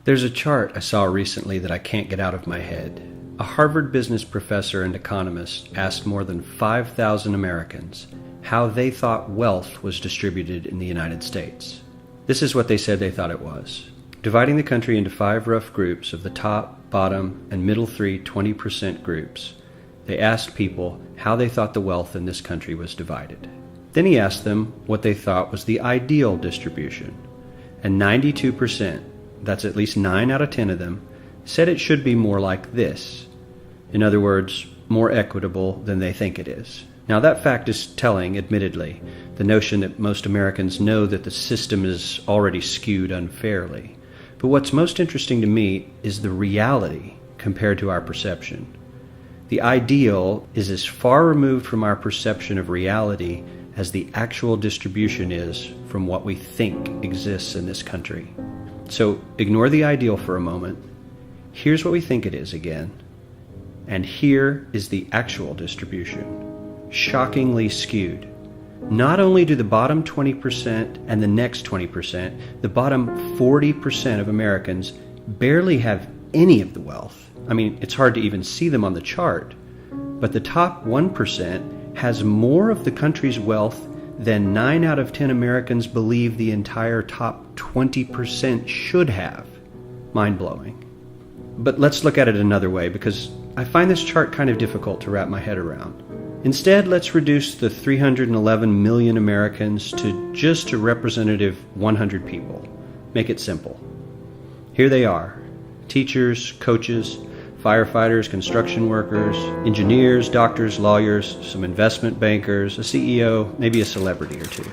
There's a chart I saw recently that I can't get out of my head. A Harvard business professor and economist asked more than 5,000 Americans how they thought wealth was distributed in the United States. This is what they said they thought it was. Dividing the country into 5 rough groups of the top, bottom, and middle 3 20% groups, they asked people how they thought the wealth in this country was divided. Then he asked them what they thought was the ideal distribution, and 92%, that's at least 9 out of 10 of them, said it should be more like this. In other words, more equitable than they think it is. Now that fact is telling, admittedly, the notion that most Americans know that the system is already skewed unfairly. But what's most interesting to me is the reality compared to our perception. The ideal is as far removed from our perception of reality as the actual distribution is from what we think exists in this country. So ignore the ideal for a moment. Here's what we think it is again. And here is the actual distribution. Shockingly skewed. Not only do the bottom 20% and the next 20%, the bottom 40% of Americans barely have any of the wealth. I mean, it's hard to even see them on the chart. But the top 1% has more of the country's wealth than 9 out of 10 Americans believe the entire top 20% should have. Mind-blowing. But let's look at it another way, because I find this chart kind of difficult to wrap my head around. Instead, let's reduce the 311 million Americans to just a representative 100 people. Make it simple. Here they are: teachers, coaches, firefighters, construction workers, engineers, doctors, lawyers, some investment bankers, a CEO, maybe a celebrity or two.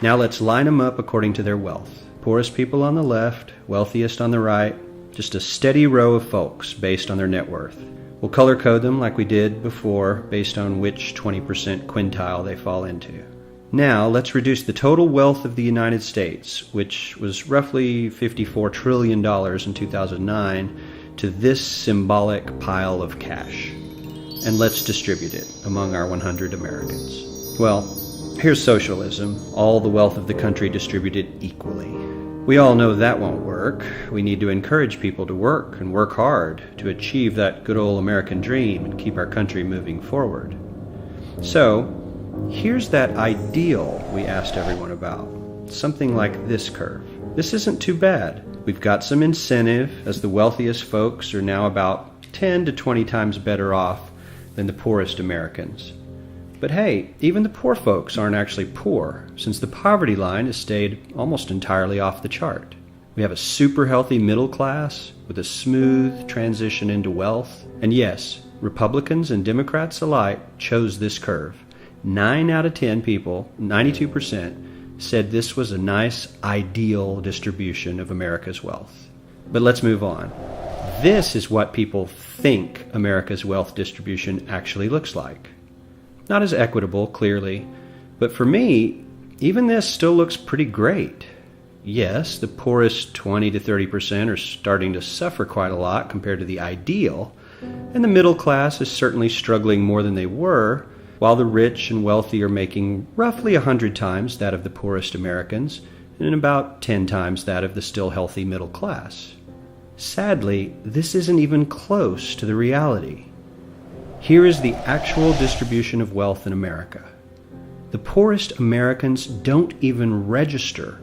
Now let's line them up according to their wealth. Poorest people on the left, wealthiest on the right, just a steady row of folks based on their net worth. We'll color code them like we did before based on which 20% quintile they fall into. Now let's reduce the total wealth of the United States, which was roughly $54 trillion in 2009, to this symbolic pile of cash. And let's distribute it among our 100 Americans. Well, here's socialism, all the wealth of the country distributed equally. We all know that won't work. We need to encourage people to work and work hard to achieve that good old American dream and keep our country moving forward. So, here's that ideal we asked everyone about. Something like this curve. This isn't too bad. We've got some incentive, as the wealthiest folks are now about 10 to 20 times better off than the poorest Americans. But hey, even the poor folks aren't actually poor, since the poverty line has stayed almost entirely off the chart. We have a super healthy middle class with a smooth transition into wealth. And yes, Republicans and Democrats alike chose this curve. 9 out of 10 people, 92%, said this was a nice, ideal distribution of America's wealth. But let's move on. This is what people think America's wealth distribution actually looks like. Not as equitable, clearly, but for me, even this still looks pretty great. Yes, the poorest 20 to 30% are starting to suffer quite a lot compared to the ideal, and the middle class is certainly struggling more than they were, while the rich and wealthy are making roughly 100 times that of the poorest Americans, and about 10 times that of the still healthy middle class. Sadly, this isn't even close to the reality. Here is the actual distribution of wealth in America. The poorest Americans don't even register.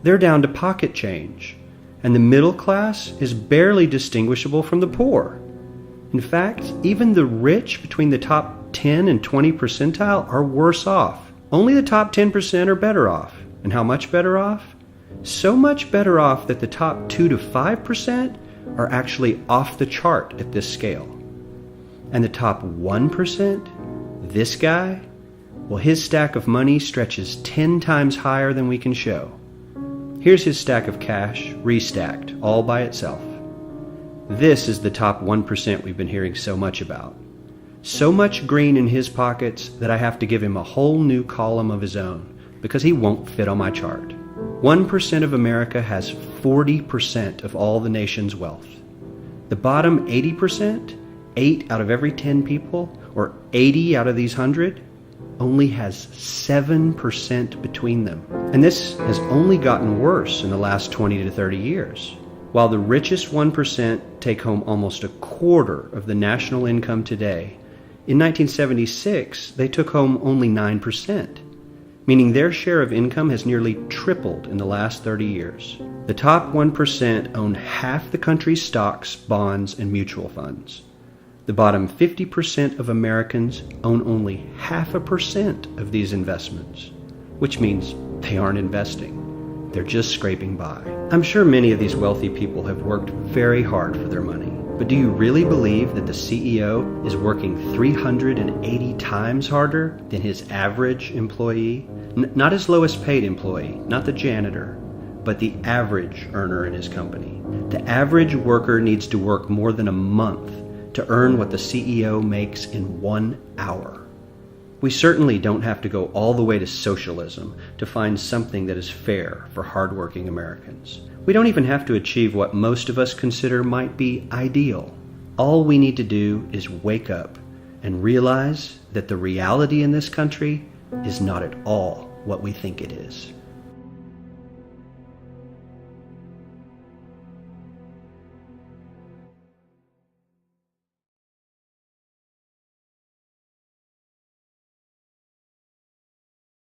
They're down to pocket change, and the middle class is barely distinguishable from the poor. In fact, even the rich between the top 10 and 20 percentile are worse off. Only the top 10% are better off. And how much better off? So much better off that the top 2 to 5% are actually off the chart at this scale. And the top 1%, this guy, well, his stack of money stretches 10 times higher than we can show. Here's his stack of cash, restacked, all by itself. This is the top 1% we've been hearing so much about. So much green in his pockets that I have to give him a whole new column of his own, because he won't fit on my chart. 1% of America has 40% of all the nation's wealth. The bottom 80%, 8 out of every 10 people, or 80 out of these 100, only has 7% between them. And this has only gotten worse in the last 20 to 30 years. While the richest 1% take home almost a quarter of the national income today, in 1976 they took home only 9%, meaning their share of income has nearly tripled in the last 30 years. The top 1% own half the country's stocks, bonds, and mutual funds. The bottom 50% of Americans own only 0.5% of these investments, which means they aren't investing. They're just scraping by. I'm sure many of these wealthy people have worked very hard for their money. But do you really believe that the CEO is working 380 times harder than his average employee? Not his lowest paid employee, not the janitor, but the average earner in his company. The average worker needs to work more than a month to earn what the CEO makes in 1 hour. We certainly don't have to go all the way to socialism to find something that is fair for hardworking Americans. We don't even have to achieve what most of us consider might be ideal. All we need to do is wake up and realize that the reality in this country is not at all what we think it is.